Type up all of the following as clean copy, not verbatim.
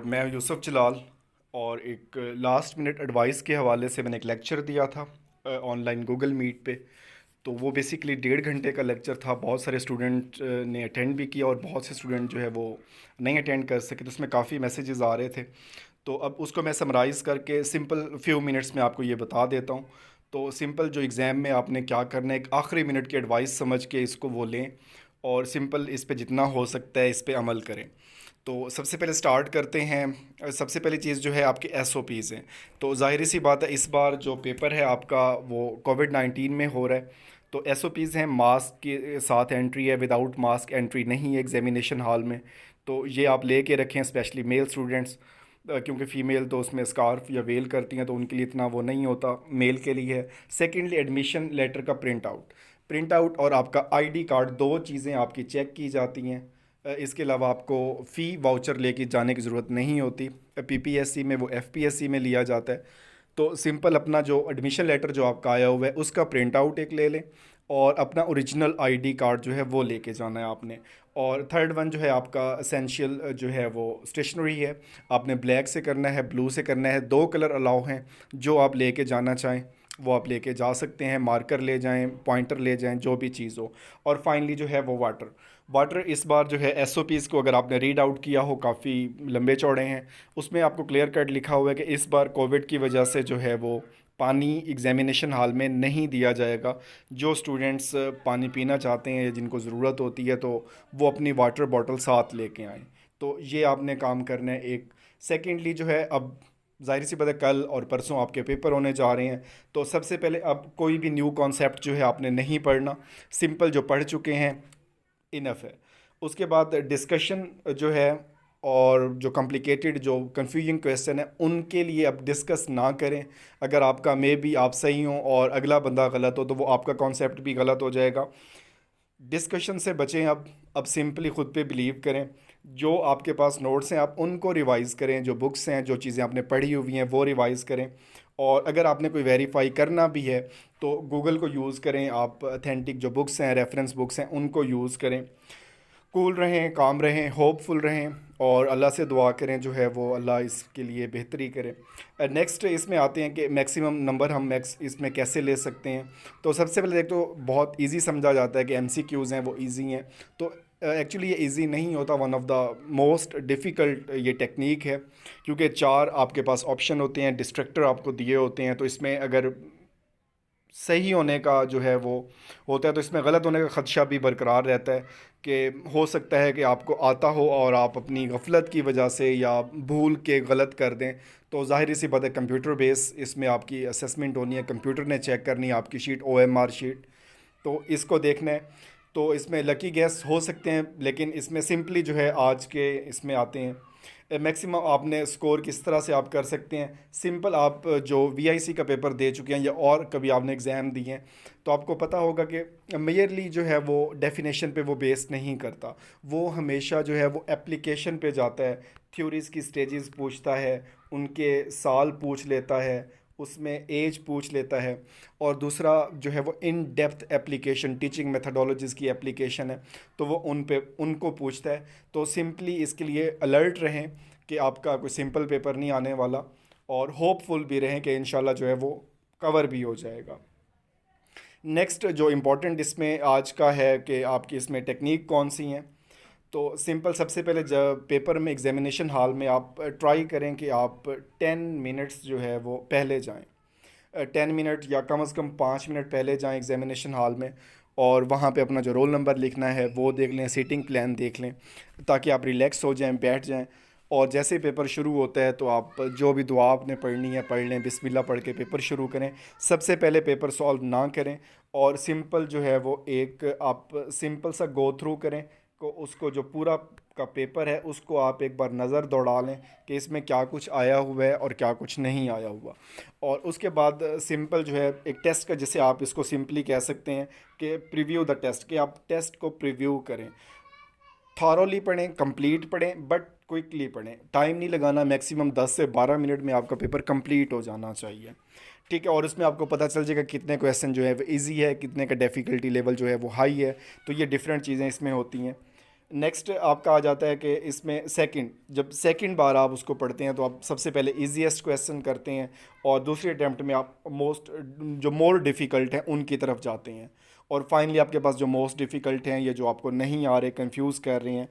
मैं यूसुफ जलाल। और एक लास्ट मिनट एडवाइस के हवाले से मैंने एक लेक्चर दिया था ऑनलाइन गूगल मीट पे। तो वो बेसिकली 1.5 घंटे का लेक्चर था। बहुत सारे स्टूडेंट ने अटेंड भी किया और बहुत से स्टूडेंट जो है वो नहीं अटेंड कर सके, तो उसमें काफ़ी मैसेजेस आ रहे थे। तो अब उसको मैं समराइज़ करके सिंपल फ्यू मिनट्स में आपको ये बता देता हूँ। तो सिंपल जो एग्ज़ाम में आपने क्या करना है, एक आखिरी मिनट की एडवाइस समझ के इसको वो लें और सिंपल इस पे जितना हो सकता है इस पे अमल करें। तो सबसे पहले स्टार्ट करते हैं। सबसे पहली चीज़ जो है आपकी एसओपीज़ हैं। तो ज़ाहिर सी बात है, इस बार जो पेपर है आपका वो कोविड-19 में हो रहा है। तो एसओपीज़ हैं, मास्क के साथ एंट्री है, विदाउट मास्क एंट्री नहीं है एग्जामिनेशन हॉल में। तो ये आप ले के रखें, स्पेशली मेल स्टूडेंट्स, क्योंकि फ़ीमेल तो उसमें स्कार्फ या वेल करती हैं तो उनके लिए इतना वो नहीं होता, मेल के लिए है। सेकेंडली, एडमिशन लेटर का प्रिंट आउट और आपका आईडी कार्ड, दो चीज़ें आपकी चेक की जाती हैं। इसके अलावा आपको फ़ी वाउचर लेके जाने की ज़रूरत नहीं होती। पीपीएससी में वो एफपीएससी में लिया जाता है। तो सिंपल अपना जो एडमिशन लेटर जो आपका आया हुआ है उसका प्रिंट आउट एक ले लें और अपना ओरिजिनल आईडी कार्ड जो है वो लेके जाना है आपने। और थर्ड वन जो है आपका एसेंशियल जो है वो स्टेशनरी है। आपने ब्लैक से करना है, ब्लू से करना है, दो कलर अलाउ हैं। जो आप लेके जाना चाहें वो आप लेके जा सकते हैं। मार्कर ले जाएं, पॉइंटर ले जाएं, जो भी चीज़ हो। और फाइनली जो है वो वाटर इस बार जो है एसओपीज़ को अगर आपने रीड आउट किया हो, काफ़ी लंबे चौड़े हैं। उसमें आपको क्लियर कट लिखा हुआ है कि इस बार कोविड की वजह से जो है वो पानी एग्जामिनेशन हॉल में नहीं दिया जाएगा। जो स्टूडेंट्स पानी पीना चाहते हैं या जिनको ज़रूरत होती है तो वो अपनी वाटर बॉटल साथ लेके आएँ। तो ये आपने काम करना है एक। सेकेंडली जो है, अब ज़ाहिर सी बात है कल और परसों आपके पेपर होने जा रहे हैं। तो सबसे पहले अब कोई भी न्यू कॉन्सेप्ट जो है आपने नहीं पढ़ना। सिंपल जो पढ़ चुके हैं इनफ है। उसके बाद डिस्कशन जो है और जो कॉम्प्लिकेटेड जो कंफ्यूजिंग क्वेश्चन है उनके लिए अब डिस्कस ना करें। अगर आपका मे बी आप सही हो और अगला बंदा गलत हो तो वो आपका कॉन्सेप्ट भी गलत हो जाएगा। डिस्कशन से बचें। अब सिंपली ख़ुद पे बिलीव करें। जो आपके पास नोट्स हैं आप उनको रिवाइज़ करें, जो बुक्स हैं, जो चीज़ें आपने पढ़ी हुई हैं वो रिवाइज़ करें। और अगर आपने कोई वेरीफाई करना भी है तो गूगल को यूज़ करें। आप अथेंटिक जो बुक्स हैं, रेफरेंस बुक्स हैं, उनको यूज़ करें। कूल रहें, काम रहें, होपफुल रहें और अल्लाह से दुआ करें जो है वो अल्लाह इसके लिए बेहतरी करे। नेक्स्ट इसमें आते हैं कि मैक्सिमम नंबर हम मैक्स इसमें कैसे ले सकते हैं। तो सबसे पहले एक तो बहुत इजी समझा जाता है कि एमसीक्यूज़ हैं वो इजी हैं। तो एक्चुअली ये इजी नहीं होता, one of the most difficult ये टेक्निक है। क्योंकि चार आपके पास ऑप्शन होते हैं, डिस्ट्रक्टर आपको दिए होते हैं। तो इसमें अगर सही होने का जो है वो होता है तो इसमें गलत होने का ख़दशा भी बरकरार रहता है कि हो सकता है कि आपको आता हो और आप अपनी गफलत की वजह से या भूल के गलत कर दें। तो ज़ाहिर सी बात है कंप्यूटर बेस इसमें आपकी असेसमेंट होनी है, कंप्यूटर ने चेक करनी है आपकी शीट, ओएमआर शीट। तो इसको देखना है। तो इसमें लकी गैस हो सकते हैं, लेकिन इसमें सिंपली जो है आज के इसमें आते हैं। मैक्सिमम आपने स्कोर किस तरह से आप कर सकते हैं। सिंपल, आप जो वीआईसी का पेपर दे चुके हैं या और कभी आपने एग्ज़ाम दिए हैं तो आपको पता होगा कि मेयरली जो है वो डेफिनेशन पे वो बेस नहीं करता। वो हमेशा जो है वो एप्लीकेशन पे जाता है। थ्योरीज़ की स्टेजेस पूछता है, उनके साल पूछ लेता है, उसमें एज पूछ लेता है। और दूसरा जो है वो in depth application, teaching methodologies की एप्लीकेशन है, तो वो उन पे उनको पूछता है। तो सिंपली इसके लिए अलर्ट रहें कि आपका कोई सिंपल पेपर नहीं आने वाला। और होपफुल भी रहें कि इंशाल्लाह जो है वो कवर भी हो जाएगा। नेक्स्ट जो इम्पोर्टेंट इसमें आज का है कि आपकी इसमें टेक्निक कौन सी हैं। तो सिंपल, सबसे पहले जब पेपर में एग्जामिनेशन हॉल में आप ट्राई करें कि आप 10 मिनट्स जो है वो पहले जाएं। 10 मिनट या कम से कम 5 मिनट पहले जाएं एग्जामिनेशन हॉल में। और वहाँ पे अपना जो रोल नंबर लिखना है वो देख लें, सीटिंग प्लान देख लें, ताकि आप रिलैक्स हो जाएं, बैठ जाएं। और जैसे ही पेपर शुरू होता है तो आप जो भी दुआ आपने पढ़नी है पढ़ लें, बिस्मिल्लाह पढ़ के पेपर शुरू करें। सबसे पहले पेपर सॉल्व ना करें और सिंपल जो है वो एक आप सिंपल सा गो थ्रू करें। को उसको जो पूरा का पेपर है उसको आप एक बार नज़र दौड़ा लें कि इसमें क्या कुछ आया हुआ है और क्या कुछ नहीं आया हुआ। और उसके बाद सिंपल जो है एक टेस्ट का, जिसे आप इसको सिंपली कह सकते हैं कि प्रीव्यू द टेस्ट, कि आप टेस्ट को प्रीव्यू करें। थॉरोली पढ़ें, कंप्लीट पढ़ें, बट क्विकली पढ़ें। टाइम नहीं लगाना, मैक्सिमम 10 से 12 मिनट में आपका पेपर कंप्लीट हो जाना चाहिए। ठीक है। और इसमें आपको पता चल जाएगा कितने क्वेश्चन जो है वो ईजी है, कितने का डिफ़िकल्टी लेवल जो है वो हाई है। तो ये डिफरेंट चीज़ें इसमें होती हैं। नेक्स्ट आपका आ जाता है कि इसमें सेकंड, जब सेकंड बार आप उसको पढ़ते हैं तो आप सबसे पहले इजीएस्ट क्वेश्चन करते हैं और दूसरी अटैम्प्ट में आप मोस्ट जो मोर डिफ़िकल्ट हैं उनकी तरफ जाते हैं, और फाइनली आपके पास जो मोस्ट डिफ़िकल्ट हैं, ये जो आपको नहीं आ रहे, कंफ्यूज कर रहे हैं,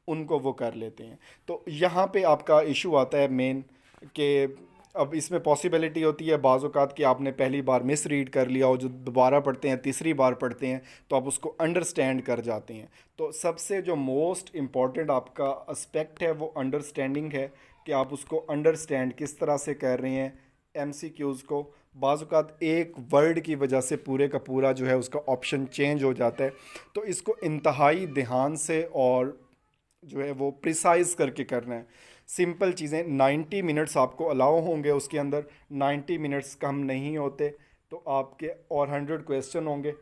उनको वो कर लेते हैं। तो यहाँ पे आपका इशू आता है मेन कि अब इसमें पॉसिबिलिटी होती है बाज़ औक़ात कि आपने पहली बार मिस रीड कर लिया और जो दोबारा पढ़ते हैं, तीसरी बार पढ़ते हैं, तो आप उसको अंडरस्टैंड कर जाते हैं। तो सबसे जो मोस्ट इम्पॉर्टेंट आपका एस्पेक्ट है वो अंडरस्टैंडिंग है, कि आप उसको अंडरस्टैंड किस तरह से कर रहे हैं। एमसीक्यूज़ को बाज़ औक़ात एक वर्ड की वजह से पूरे का पूरा जो है उसका ऑप्शन चेंज हो जाता है। तो इसको इंतहाई ध्यान से और जो है वो प्रिसाइज करके करना है। सिंपल चीज़ें, 90 मिनट्स आपको अलाउ होंगे उसके अंदर, 90 मिनट्स कम नहीं होते। तो आपके और 100 क्वेश्चन होंगे,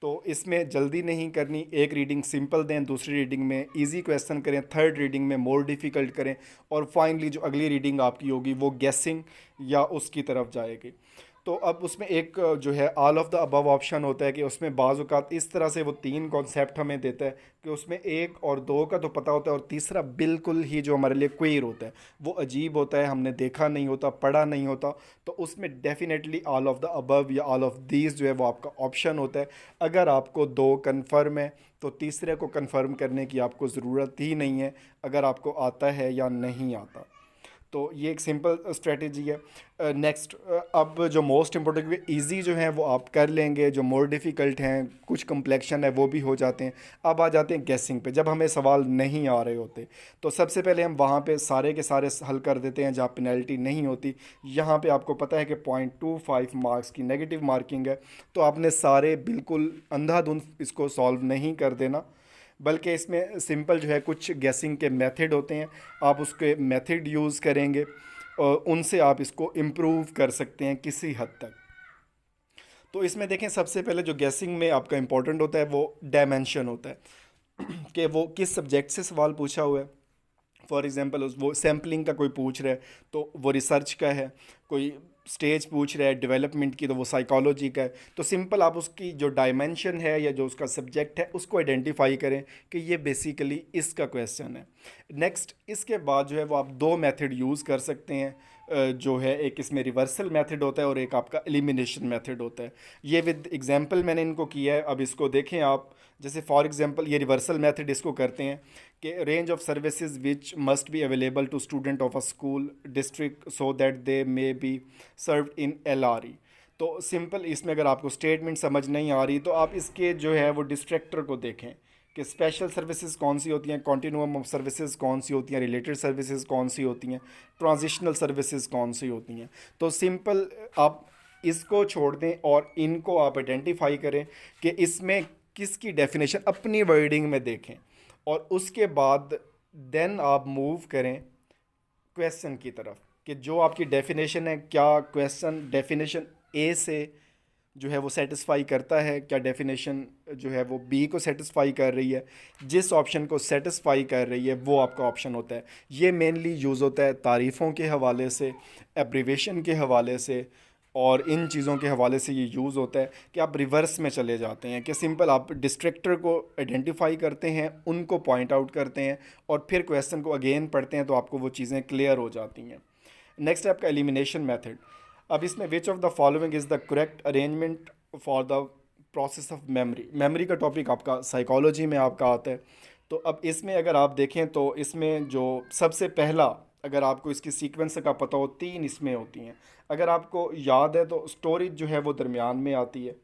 तो इसमें जल्दी नहीं करनी। एक रीडिंग सिंपल दें, दूसरी रीडिंग में इजी क्वेश्चन करें, थर्ड रीडिंग में मोर डिफ़िकल्ट करें, और फाइनली जो अगली रीडिंग आपकी होगी वो गेसिंग या उसकी तरफ जाएगी। तो अब उसमें एक जो है all of the above option होता है कि उसमें बाज़ औक़ात इस तरह से वो तीन कॉन्सेप्ट हमें देता है कि उसमें एक और दो का तो पता होता है, और तीसरा बिल्कुल ही जो हमारे लिए क्वेर होता है, वो अजीब होता है, हमने देखा नहीं होता, पढ़ा नहीं होता। तो उसमें definitely all of the above या ऑल ऑफ दीज जो है वो आपका ऑप्शन होता है। अगर आपको दो कन्फर्म है तो तीसरे को कन्फर्म करने की आपको ज़रूरत ही नहीं है, अगर आपको आता है या नहीं आता। तो ये एक सिंपल स्ट्रेटजी है। नेक्स्ट, अब जो मोस्ट इम्पोर्टेंट इजी जो हैं वो आप कर लेंगे, जो मोर डिफ़िकल्ट हैं, कुछ कम्प्लेक्शन है वो भी हो जाते हैं। अब आ जाते हैं गेसिंग पे, जब हमें सवाल नहीं आ रहे होते तो सबसे पहले हम वहाँ पे सारे के सारे हल कर देते हैं जहाँ पेनल्टी नहीं होती। यहाँ पे आपको पता है कि 0.25 मार्क्स की नेगेटिव मार्किंग है, तो आपने सारे बिल्कुल अंधाधुंध इसको सॉल्व नहीं कर देना, बल्कि इसमें सिंपल जो है कुछ गेसिंग के मेथड होते हैं, आप उसके मेथड यूज़ करेंगे और उनसे आप इसको इम्प्रूव कर सकते हैं किसी हद तक। तो इसमें देखें, सबसे पहले जो गेसिंग में आपका इम्पोर्टेंट होता है वो डायमेंशन होता है कि वो किस सब्जेक्ट से सवाल पूछा हुआ है। फॉर एग्ज़ाम्पल वो सैम्पलिंग का कोई पूछ रहा है तो वो रिसर्च का है, कोई स्टेज पूछ रहा है डेवलपमेंट की तो वो साइकोलॉजी का है। तो सिंपल आप उसकी जो डायमेंशन है या जो उसका सब्जेक्ट है उसको आइडेंटिफाई करें कि ये बेसिकली इसका क्वेश्चन है। नेक्स्ट, इसके बाद जो है वो आप दो मेथड यूज़ कर सकते हैं, जो है एक इसमें रिवर्सल मेथड होता है और एक आपका एलिमिनेशन मेथड होता है। ये विद एग्जांपल मैंने इनको किया है, अब इसको देखें आप। जैसे फॉर एग्जांपल ये रिवर्सल मेथड इसको करते हैं कि range of services which must be available to student of a school district so that they may be served in LRE. तो सिंपल इसमें अगर आपको स्टेटमेंट समझ नहीं आ रही तो आप इसके जो है वो डिस्ट्रैक्टर को देखें कि स्पेशल सर्विसेज कौन सी होती हैं, कॉन्टिन्यूम ऑफ सर्विसेज कौन सी होती हैं, रिलेटेड सर्विसेज कौन सी होती हैं, ट्रांजिशनल सर्विसेज कौन सी होती हैं। तो सिंपल आप इसको छोड़ दें और इनको आप आइडेंटिफाई करें कि इसमें किसकी डेफिनेशन अपनी वर्डिंग में देखें, और उसके बाद देन आप मूव करें क्वेश्चन की तरफ कि जो आपकी डेफिनेशन है, क्या क्वेश्चन डेफिनेशन ए से जो है वो सेटिस्फाई करता है, क्या डेफिनेशन जो है वो बी को सेटिस्फाई कर रही है। जिस ऑप्शन को सेटिस्फाई कर रही है वो आपका ऑप्शन होता है। ये मेनली यूज़ होता है तारीफ़ों के हवाले से, एब्रीवेशन के हवाले से, और इन चीज़ों के हवाले से ये यूज़ होता है कि आप रिवर्स में चले जाते हैं कि सिंपल आप डिस्ट्रैक्टर को आइडेंटिफाई करते हैं, उनको पॉइंट आउट करते हैं और फिर क्वेश्चन को अगेन पढ़ते हैं, तो आपको वो चीज़ें क्लियर हो जाती हैं। नेक्स्ट है आपका एलिमिनेशन मेथड। अब इसमें which of the following is the correct arrangement for the process of memory. Memory का टॉपिक आपका साइकोलॉजी में आपका आता है। तो अब इसमें अगर आप देखें तो इसमें जो सबसे पहला, अगर आपको इसकी सीक्वेंस का पता हो, तीन इसमें होती हैं। अगर आपको याद है तो स्टोरेज जो है वो दरमियान में आती है।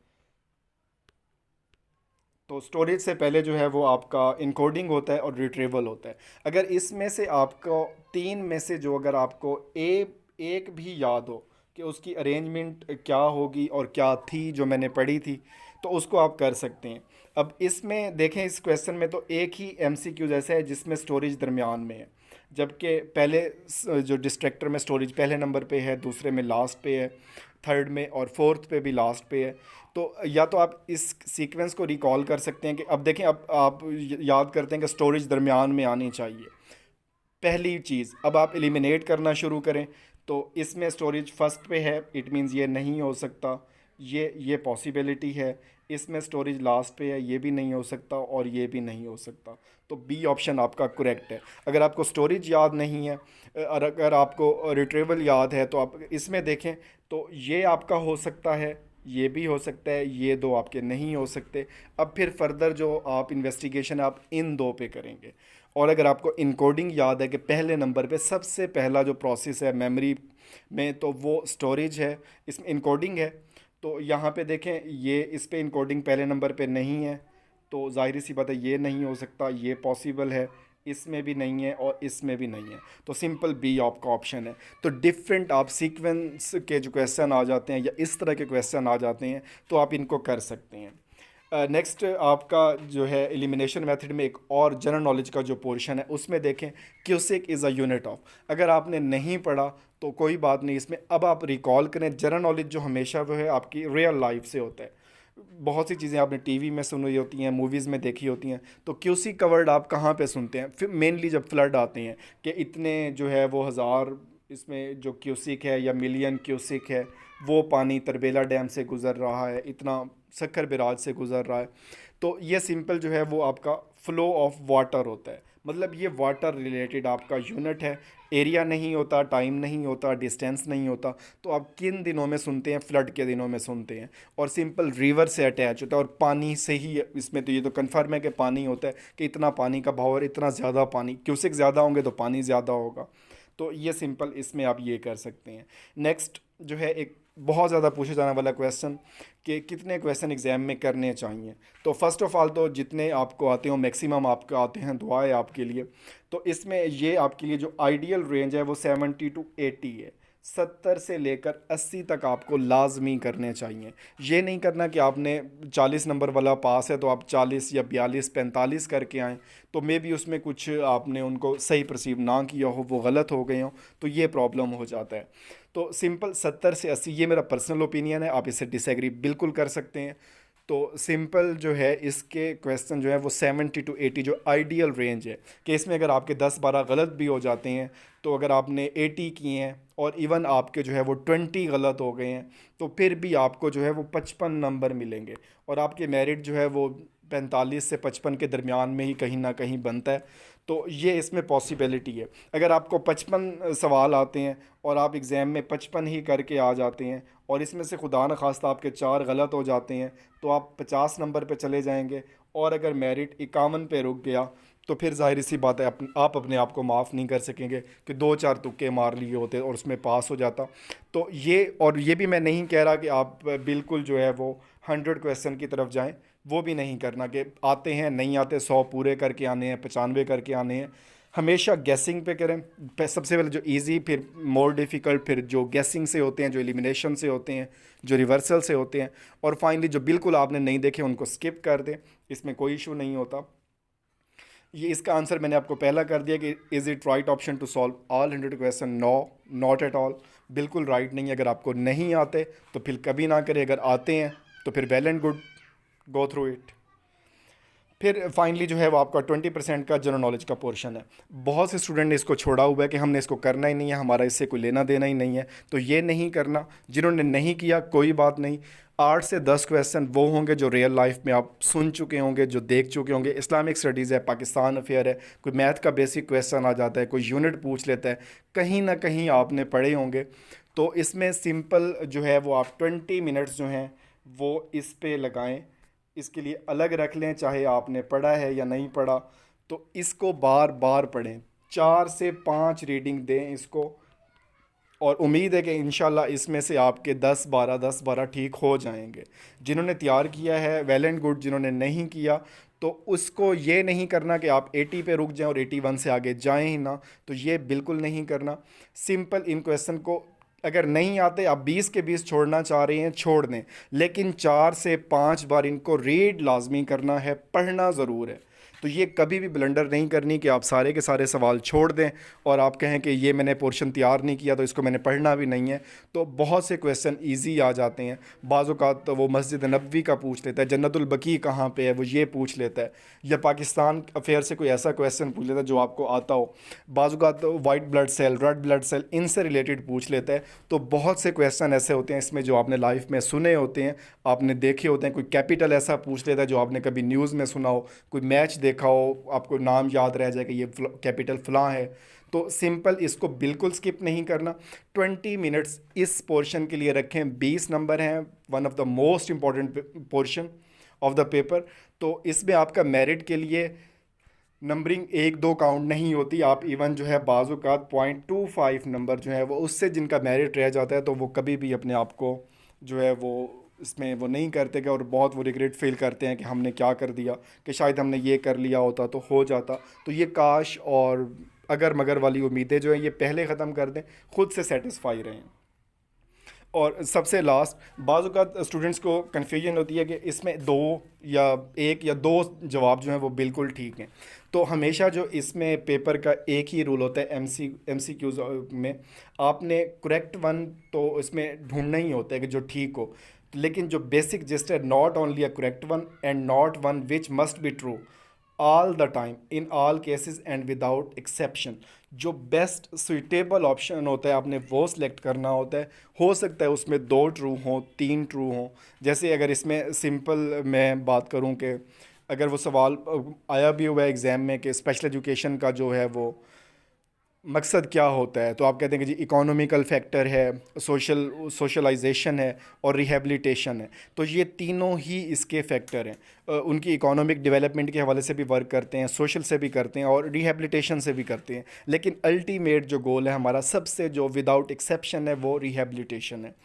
तो स्टोरेज से पहले जो है वो आपका इनकोडिंग होता है और रिट्रीवल होता है। अगर इसमें से आपको तीन में से जो अगर आपको एक भी याद हो कि उसकी अरेंजमेंट क्या होगी और क्या थी जो मैंने पढ़ी थी, तो उसको आप कर सकते हैं। अब इसमें देखें, इस क्वेश्चन में तो एक ही एमसीक्यू जैसा है जिसमें स्टोरेज दरमियान में है, जबकि पहले जो डिस्ट्रैक्टर में स्टोरेज पहले नंबर पे है, दूसरे में लास्ट पे है, थर्ड में और फोर्थ पे भी लास्ट पे है। तो या तो आप इस सीक्वेंस को रिकॉल कर सकते हैं कि अब देखें, अब आप याद करते हैं कि स्टोरेज दरमियान में आनी चाहिए, पहली चीज़। अब आप एलिमिनेट करना शुरू करें तो इसमें स्टोरेज फर्स्ट पे है, इट मीन्स ये नहीं हो सकता। ये पॉसिबिलिटी है। इसमें स्टोरेज लास्ट पे है, ये भी नहीं हो सकता और ये भी नहीं हो सकता। तो बी ऑप्शन आपका करेक्ट है। अगर आपको स्टोरेज याद नहीं है और अगर आपको रिट्रीवल याद है तो आप इसमें देखें, तो ये आपका हो सकता है, ये भी हो सकता है, ये दो आपके नहीं हो सकते। अब फिर फर्दर जो आप इन्वेस्टिगेशन आप इन दो पे करेंगे। और अगर आपको इनकोडिंग याद है कि पहले नंबर पे सबसे पहला जो प्रोसेस है मेमोरी में, तो वो स्टोरेज है, इसमें इनकोडिंग है। तो यहाँ पे देखें, ये इस पे इनकोडिंग पहले नंबर पे नहीं है, तो ज़ाहिर सी बात है ये नहीं हो सकता। ये पॉसिबल है, इसमें भी नहीं है और इसमें भी नहीं है। तो सिंपल बी आपका ऑप्शन है। तो डिफरेंट आप सीक्वेंस के जो क्वेश्चन आ जाते हैं या इस तरह के क्वेश्चन आ जाते हैं, तो आप इनको कर सकते हैं। नेक्स्ट आपका जो है एलिमिनेशन मेथड में एक और जनरल नॉलेज का जो पोर्शन है उसमें देखें, cusec is a unit of. अगर आपने नहीं पढ़ा तो कोई बात नहीं, इसमें अब आप रिकॉल करें। जनरल नॉलेज जो हमेशा वो है आपकी रियल लाइफ से होता है। बहुत सी चीज़ें आपने टीवी में सुनी होती हैं, मूवीज़ में देखी होती हैं। तो क्यूसी का वर्ड आप कहाँ पे सुनते हैं? फिर मेनली जब फ्लड आते हैं कि इतने जो है वो हज़ार, इसमें जो क्यूसिक है या मिलियन क्यूसिक है वो पानी तरबेला डैम से गुज़र रहा है, इतना सक्कर बराज से गुज़र रहा है। तो ये सिंपल जो है वो आपका फ़्लो ऑफ वाटर होता है। मतलब ये वाटर रिलेटेड आपका यूनिट है। एरिया नहीं होता, टाइम नहीं होता, डिस्टेंस नहीं होता। तो आप किन दिनों में सुनते हैं? फ्लड के दिनों में सुनते हैं। और सिंपल रिवर से अटैच होता है और पानी से ही, इसमें तो ये तो कन्फर्म है कि पानी होता है, कि इतना पानी का बहाव और इतना ज़्यादा पानी, क्यूसिक ज़्यादा होंगे तो पानी ज़्यादा होगा। तो ये सिंपल इसमें आप ये कर सकते हैं। नेक्स्ट जो है एक बहुत ज़्यादा पूछा जाने वाला क्वेश्चन, कि कितने क्वेश्चन एग्ज़ाम में करने चाहिए। तो फर्स्ट ऑफ़ ऑल तो जितने आपको आते हो मैक्सिमम आपको आते हैं, दुआ है आपके लिए। तो इसमें ये आपके लिए जो आइडियल रेंज है वो 70 to 80 है। 70 से लेकर 80 तक आपको लाजमी करने चाहिए। ये नहीं करना कि आपने 40 नंबर वाला पास है तो आप 40 या 42 45 करके आएँ, तो मे भी उसमें कुछ आपने उनको सही परसीव ना किया हो, वो गलत हो गए हों, तो ये प्रॉब्लम हो जाता है। तो सिंपल 70 से 80, ये मेरा पर्सनल ओपिनियन है, आप इससे डिसएग्री बिल्कुल कर सकते हैं। तो सिंपल जो है इसके क्वेश्चन जो है वो 70 to 80 जो आइडियल रेंज है, कि इसमें अगर आपके 10-12 गलत भी हो जाते हैं, तो अगर आपने 80 किए हैं और इवन आपके जो है वो 20 गलत हो गए हैं, तो फिर भी आपको जो है वो 55 नंबर मिलेंगे और आपके मेरिट जो है वो 45 से 55 के दरमियान में ही कहीं ना कहीं बनता है। तो ये इसमें पॉसिबिलिटी है। अगर आपको 55 सवाल आते हैं और आप एग्ज़ाम में 55 ही करके आ जाते हैं और इसमें से खुदा न खास्ता आपके 4 गलत हो जाते हैं, तो आप 50 नंबर पे चले जाएंगे। और अगर मेरिट 51 पे रुक गया, तो फिर ज़ाहिर सी बात है आप अपने आप को माफ़ नहीं कर सकेंगे कि 2-4 तुक्के मार लिए होते और उसमें पास हो जाता। तो ये भी मैं नहीं कह रहा कि आप बिल्कुल जो है वो 100 क्वेश्चन की तरफ जाएं। वो भी नहीं करना कि आते हैं नहीं आते 100 पूरे करके आने हैं, 95 करके आने हैं। हमेशा गैसिंग पे करें। सबसे पहले जो इजी, फिर मोर डिफ़िकल्ट, फिर जो गैसिंग से होते हैं, जो एलिमिनेशन से होते हैं, जो रिवर्सल से होते हैं, और फाइनली जो बिल्कुल आपने नहीं देखे उनको स्किप कर दें। इसमें कोई इशू नहीं होता। ये इसका आंसर मैंने आपको पहला कर दिया कि is it right option to solve all 100 question? No, not at all, बिल्कुल राइट नहीं है। अगर आपको नहीं आते तो फिर कभी ना करें, अगर आते हैं तो फिर well and good, go through it. फिर फाइनली जो है वो आपका 20% का जनरल नॉलेज का पोर्शन है। बहुत से स्टूडेंट ने इसको छोड़ा हुआ है कि हमने इसको करना ही नहीं है, हमारा इससे कोई लेना देना ही नहीं है। तो ये नहीं करना। जिन्होंने नहीं किया कोई बात नहीं, 8 से 10 क्वेश्चन वो होंगे जो रियल लाइफ में आप सुन चुके होंगे, जो देख चुके होंगे। इस्लामिक स्टडीज़ है, पाकिस्तान अफेयर है, कोई मैथ का बेसिक क्वेश्चन आ जाता है, कोई यूनिट पूछ लेता है, कहीं ना कहीं आपने पढ़े होंगे। तो इसमें सिंपल जो है वो आप 20 मिनट्स जो हैं वो इस पे लगाएं, इसके लिए अलग रख लें, चाहे आपने पढ़ा है या नहीं पढ़ा। तो इसको बार बार पढ़ें, 4 से 5 रीडिंग दें इसको, और उम्मीद है कि इंशाल्लाह इसमें से आपके 10-12 ठीक हो जाएंगे। जिन्होंने तैयार किया है वेल एंड गुड, जिन्होंने नहीं किया तो उसको ये नहीं करना कि आप 80 पे रुक जाएं और 81 से आगे जाएं ही ना। तो ये बिल्कुल नहीं करना। सिंपल इन क्वेश्चन को अगर नहीं आते, आप 20 के 20 छोड़ना चाह रहे हैं छोड़ दें, लेकिन 4 से 5 बार इनको रीड लाजमी करना है, पढ़ना ज़रूर है। तो ये कभी भी ब्लंडर नहीं करनी कि आप सारे के सारे सवाल छोड़ दें और आप कहें कि ये मैंने पोर्शन तैयार नहीं किया तो इसको मैंने पढ़ना भी नहीं है। तो बहुत से क्वेश्चन ईजी आ जाते हैं। बाज़ औक़ात तो वो मस्जिद नबवी का पूछ लेता है, जन्नतुल बकी कहाँ पे है वो ये पूछ लेता है, या पाकिस्तान अफेयर से कोई ऐसा क्वेश्चन पूछ लेता है जो आपको आता हो। बाज़ औक़ात तो white blood cell, red blood cell, इनसे रिलेटेड पूछ लेता है। तो बहुत से क्वेश्चन ऐसे होते हैं इसमें जो आपने लाइफ में सुने होते हैं, आपने देखे होते हैं। कोई कैपिटल ऐसा पूछ लेता है जो आपने कभी न्यूज़ में सुना हो, कोई मैच देखा हो, आपको नाम याद रह जाए कि ये कैपिटल फ़लाँ है। तो सिंपल, इसको बिल्कुल स्किप नहीं करना। 20 मिनट्स इस पोर्शन के लिए रखें। 20 नंबर हैं, one of the most important portion of the paper. तो इसमें आपका मेरिट के लिए नंबरिंग 1-2 काउंट नहीं होती। आप इवन जो है बाज़ औक़ात 0.25 नंबर जो है वो उससे जिनका मेरिट रह जाता है, तो वो कभी भी अपने आप को जो है वो इसमें वो नहीं करते कि, और बहुत वो रिग्रेट फील करते हैं कि हमने क्या कर दिया, कि शायद हमने ये कर लिया होता तो हो जाता। तो ये काश और अगर मगर वाली उम्मीदें जो हैं ये पहले ख़त्म कर दें, ख़ुद से सेटिस्फाई रहें। और सबसे लास्ट, बाज़ औक़ात स्टूडेंट्स को कन्फ्यूजन होती है कि इसमें दो या एक या दो जवाब जो हैं वो बिल्कुल ठीक हैं। तो हमेशा जो इसमें पेपर का एक ही रूल होता है, एमसीक्यूज़ में आपने करेक्ट वन तो इसमें ढूंढना ही होता है कि जो ठीक हो। लेकिन जो बेसिक जिस्ट है, not only a correct one and not one which must be true all the time in all cases and without exception. जो बेस्ट सुइटेबल ऑप्शन होता है आपने वो सिलेक्ट करना होता है। हो सकता है उसमें 2 ट्रू हों, 3 ट्रू हों। जैसे अगर इसमें सिंपल मैं बात करूं कि अगर वो सवाल आया भी हुआ है एग्ज़ाम में कि स्पेशल एजुकेशन का जो है वो मकसद क्या होता है, तो आप कहते हैं कि जी इकोनॉमिकल फैक्टर है, सोशलाइजेशन है और रिहेबिलिटेशन है। तो ये तीनों ही इसके फैक्टर हैं। उनकी इकोनॉमिक डेवलपमेंट के हवाले से भी वर्क करते हैं, सोशल से भी करते हैं और रिहेबिलिटेशन से भी करते हैं। लेकिन अल्टीमेट जो गोल है हमारा, सबसे जो विदाउट एक्सेप्शन है, वो रिहेबिलिटेशन है।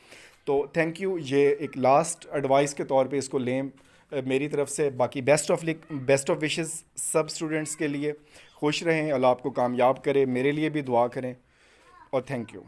तो थैंक यू, ये एक लास्ट एडवाइस के तौर पे इसको लें मेरी तरफ से। बाकी बेस्ट ऑफ विशेस सब स्टूडेंट्स के लिए। खुश रहें, अल्लाह आपको कामयाब करे, मेरे लिए भी दुआ करें और थैंक यू।